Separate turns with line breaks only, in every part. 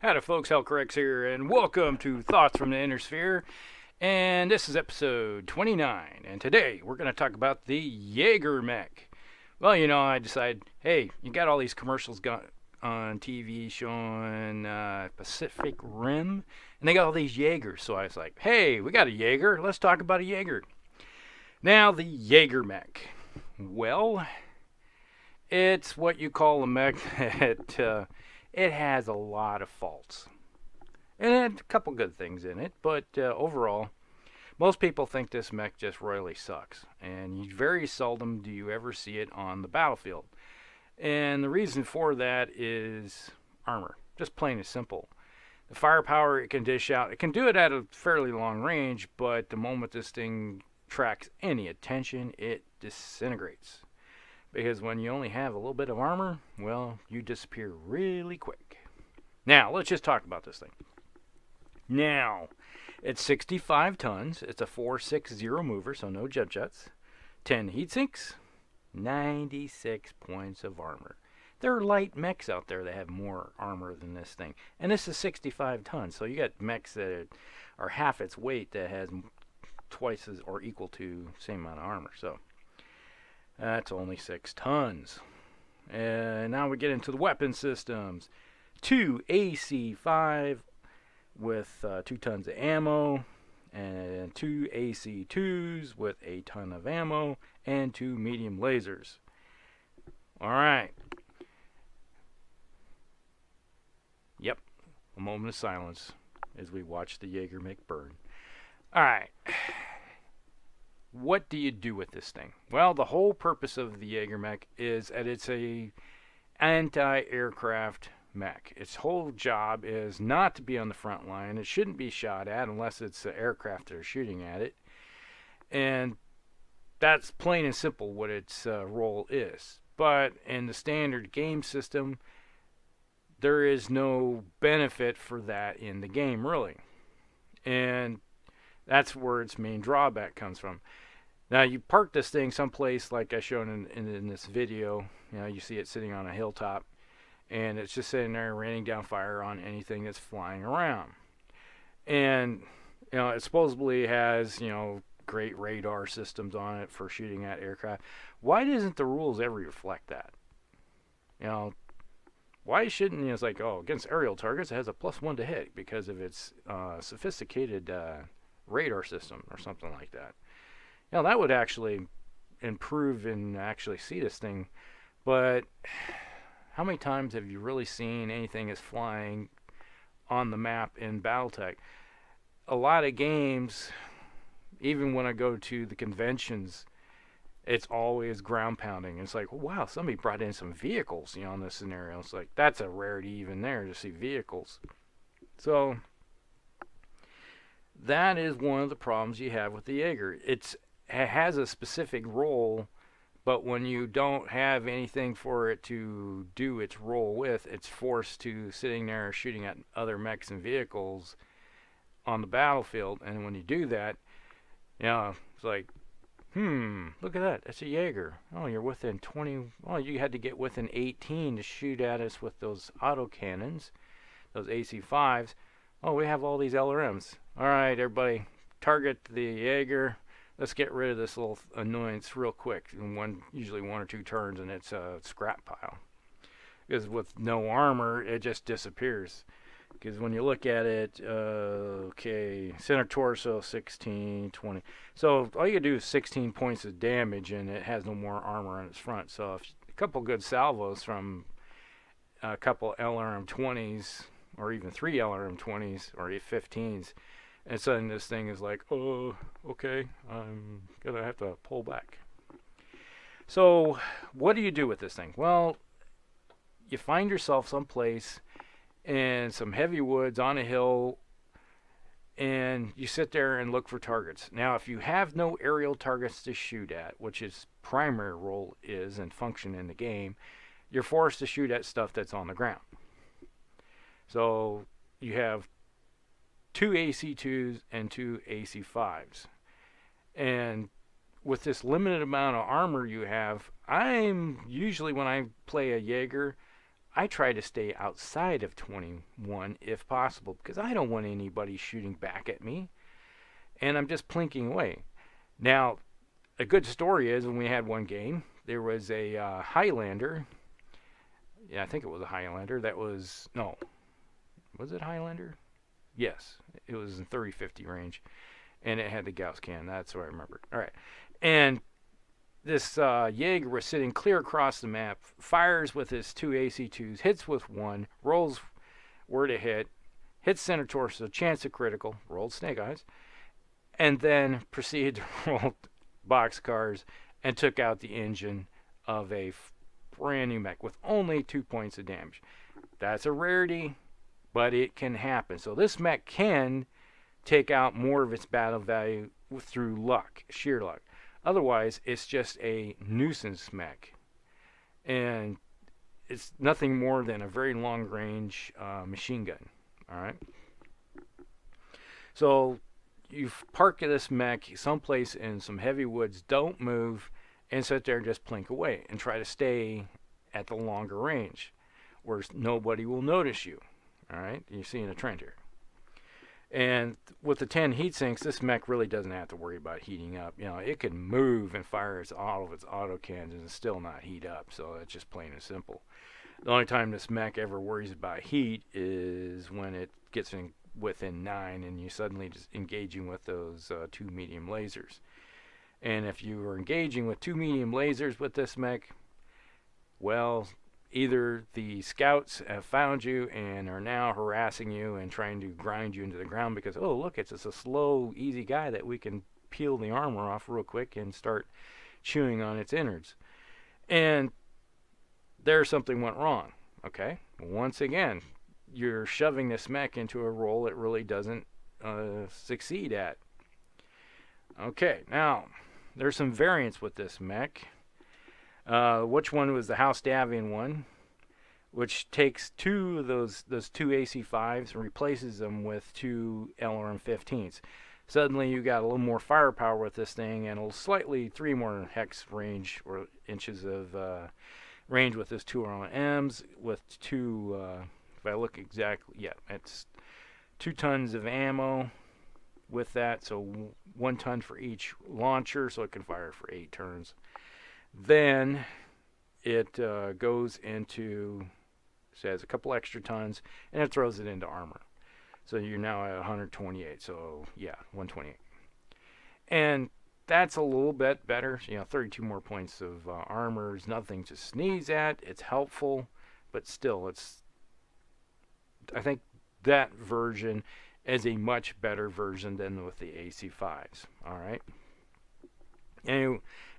Howdy folks, Hellcorrex here, and welcome to Thoughts from the Inner Sphere. And this is episode 29, and today we're going to talk about the Jagermech. Well, I decided, hey, you got all these commercials on TV showing Pacific Rim, and they got all these Jaegers, so I was like, hey, we got a Jaeger, let's talk about a Jaeger. Now, the Jagermech. Well, it's what you call a mech that... it has a lot of faults. And a couple good things in it, but overall, most people think this mech just royally sucks. And very seldom do you ever see it on the battlefield. And the reason for that is armor. Just plain and simple. The firepower it can dish out, it can do it at a fairly long range, but the moment this thing attracts any attention, it disintegrates. Because when you only have a little bit of armor, well, you disappear really quick. Now, let's just talk about this thing. Now, it's 65 tons. It's a 460 mover, so no jets. 10 heat sinks. 96 points of armor. There are light mechs out there that have more armor than this thing. And this is 65 tons, so you got mechs that are half its weight that has twice as or equal to the same amount of armor. So that's only 6 tons. And now we get into the weapon systems. 2 AC5 with 2 tons of ammo, and 2 AC2s with a ton of ammo, and 2 medium lasers. Alright. Yep. A moment of silence as we watch the Jagermech burn. Alright. What do you do with this thing? Well, the whole purpose of the Jagermech is that it's a anti-aircraft mech. Its whole job is not to be on the front line. It shouldn't be shot at unless it's the aircraft that are shooting at it. And that's plain and simple what its role is. But in the standard game system, there is no benefit for that in the game, really. And that's where its main drawback comes from. Now, you park this thing someplace like I showed in this video. You see it sitting on a hilltop, and it's just sitting there raining down fire on anything that's flying around. And, it supposedly has, great radar systems on it for shooting at aircraft. Why doesn't the rules ever reflect that? Why shouldn't, it's like, against aerial targets, it has a +1 to hit because of its sophisticated radar system or something like that. That would actually improve and actually see this thing. But how many times have you really seen anything that's flying on the map in Battletech? A lot of games, even when I go to the conventions, it's always ground pounding. It's like, wow, somebody brought in some vehicles, in this scenario. It's like, that's a rarity even there to see vehicles. So that is one of the problems you have with the Jaeger. It has a specific role, but when you don't have anything for it to do its role with, it's forced to sitting there shooting at other mechs and vehicles on the battlefield. And when you do that, it's like, look at that. That's a Jaeger. Oh, you're within 20. Oh, you had to get within 18 to shoot at us with those autocannons, those AC5s. Oh, we have all these LRMs. All right, everybody, target the Jaeger. Let's get rid of this little annoyance real quick. In usually 1 or 2 turns, and it's a scrap pile. Because with no armor, it just disappears. Because when you look at it, center torso, 16, 20. So all you do is 16 points of damage, and it has no more armor on its front. So if a couple good salvos from a couple LRM-20s, or even 3 LRM-20s, or 15s, and suddenly this thing is like, oh, okay, I'm going to have to pull back. So what do you do with this thing? Well, you find yourself someplace in some heavy woods on a hill, and you sit there and look for targets. Now, if you have no aerial targets to shoot at, which its primary role is and function in the game, you're forced to shoot at stuff that's on the ground. So you have 2 AC2s and 2 AC5s. And with this limited amount of armor you have, I'm usually, when I play a Jaeger, I try to stay outside of 21 if possible because I don't want anybody shooting back at me, and I'm just plinking away. Now, a good story is when we had one game, there was a Highlander. Yeah, I think it was a Highlander. That was, no, was it Highlander? Yes, it was in 30-50 range, and it had the Gauss cannon. That's what I remember. All right, and this Jaeger was sitting clear across the map, fires with his 2 AC2s, hits with 1, rolls where to hit, hits center torso, chance of critical, rolled snake eyes, and then proceeded to roll boxcars and took out the engine of a brand new mech with only 2 points of damage. That's a rarity, but it can happen. So this mech can take out more of its battle value through luck, sheer luck. Otherwise, it's just a nuisance mech. And it's nothing more than a very long-range machine gun. Alright? So, you park this mech someplace in some heavy woods, don't move, and sit there and just plink away. And try to stay at the longer range, where nobody will notice you. Alright? You're seeing a trend here. And with the 10 heat sinks, this mech really doesn't have to worry about heating up. You know, it can move and fire all of its auto cannons and still not heat up. So that's just plain and simple. The only time this mech ever worries about heat is when it gets within 9 and you suddenly just engaging with those 2 medium lasers. And if you are engaging with 2 medium lasers with this mech, well, either the scouts have found you and are now harassing you and trying to grind you into the ground because, oh, look, it's just a slow, easy guy that we can peel the armor off real quick and start chewing on its innards. And there something went wrong, okay? Once again, you're shoving this mech into a role it really doesn't succeed at. Okay, now, there's some variants with this mech. Which one was the House Davian one, which takes 2 of those 2 AC5s and replaces them with 2 LRM-15s. Suddenly you got a little more firepower with this thing and a slightly 3 more hex range or inches of range with this 2 LRMs with 2, if I look exactly, yeah, it's 2 tons of ammo with that, so 1 ton for each launcher, so it can fire for 8 turns. Then it goes into, says a couple extra tons, and it throws it into armor. So you're now at 128. So yeah, 128. And that's a little bit better. You know, 32 more points of armor is nothing to sneeze at. It's helpful, but still, I think that version is a much better version than with the AC5s. All right.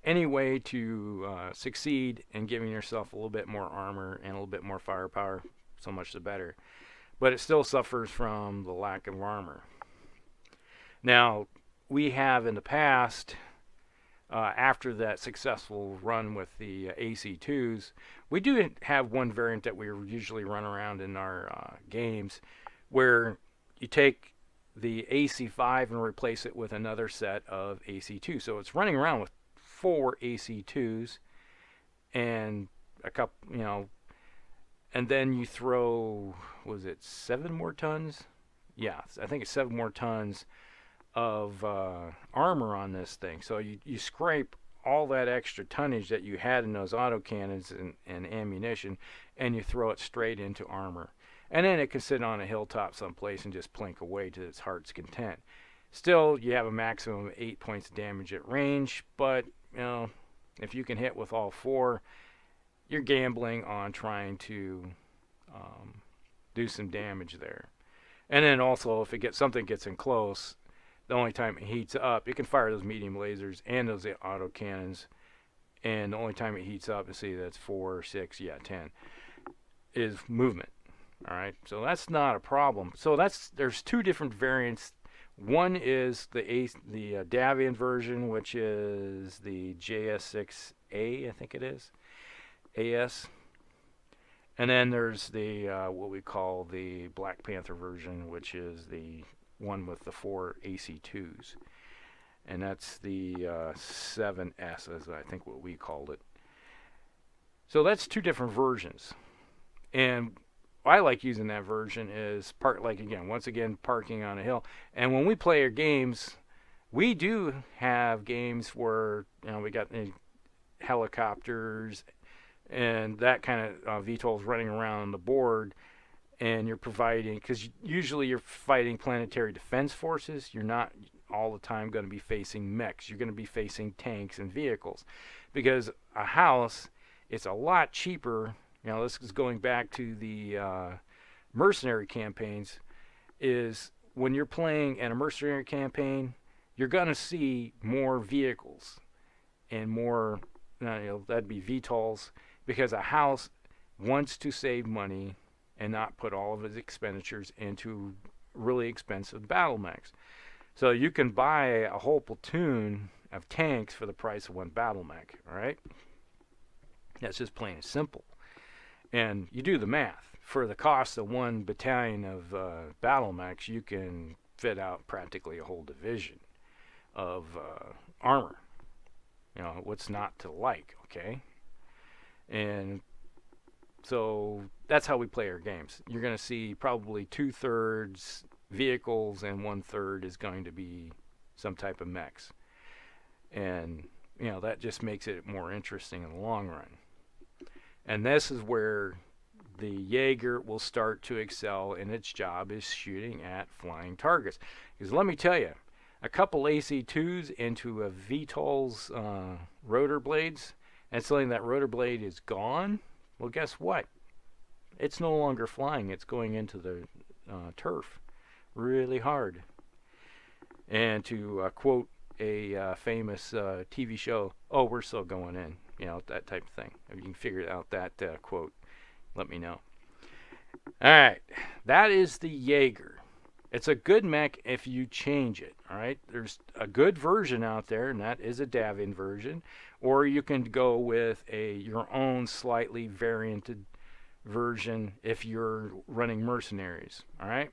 Any way to succeed in giving yourself a little bit more armor and a little bit more firepower, so much the better. But it still suffers from the lack of armor. Now, we have in the past, after that successful run with the AC2s, we do have one variant that we usually run around in our games, where you take the AC5 and replace it with another set of AC2. So it's running around with 4 AC2s and a couple, you know, and then you throw, was it 7 more tons? Yeah, I think it's 7 more tons of armor on this thing. So you scrape all that extra tonnage that you had in those autocannons and ammunition, and you throw it straight into armor. And then it can sit on a hilltop someplace and just plink away to its heart's content. Still, you have a maximum of 8 points of damage at range, but, you know, if you can hit with all 4, you're gambling on trying to do some damage there. And then also, if something gets in close, the only time it heats up, it can fire those medium lasers and those auto cannons, and the only time it heats up, you see that's 4, 6, yeah, 10, is movement. All right, so that's not a problem. So there's 2 different variants. One is the Davian version, which is the JS6-A, I think it is, AS. And then there's the what we call the Black Panther version, which is the one with the 4 AC2s. And that's the 7S, as I think what we called it. So that's 2 different versions. And I like using that version is once again, parking on a hill. And when we play our games, we do have games where we got helicopters and that kind of VTOLs running around the board, and you're providing, because usually you're fighting planetary defense forces. You're not all the time going to be facing mechs. You're going to be facing tanks and vehicles, because a house, it's a lot cheaper. This is going back to the mercenary campaigns, is when you're playing in a mercenary campaign, you're going to see more vehicles and more, that'd be VTOLs, because a house wants to save money and not put all of its expenditures into really expensive battlemechs. So you can buy a whole platoon of tanks for the price of one battlemech, all right? That's just plain and simple. And you do the math. For the cost of one battalion of battlemechs, you can fit out practically a whole division of armor. What's not to like, okay? And so that's how we play our games. You're going to see probably 2/3 vehicles and 1/3 is going to be some type of mechs. And, that just makes it more interesting in the long run. And this is where the Jaeger will start to excel in its job, is shooting at flying targets. Because let me tell you, a couple AC2s into a VTOL's rotor blades, and suddenly that rotor blade is gone, well, guess what? It's no longer flying. It's going into the turf really hard. And to quote a famous TV show, "Oh, we're still going in," that type of thing. If you can figure out that quote, let me know. All right, that is the Jaeger. It's a good mech if you change it, all right? There's a good version out there, and that is a Davian version. Or you can go with your own slightly varianted version if you're running mercenaries, all right?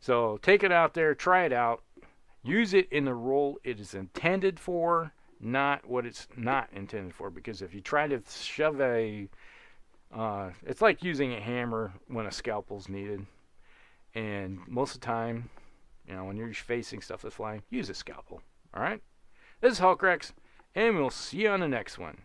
So take it out there, try it out. Use it in the role it is intended for, not what it's not intended for. Because if you try to shove it's like using a hammer when a scalpel's needed. And most of the time, when you're facing stuff that's flying, use a scalpel. All right? This is Hulkrex, and we'll see you on the next one.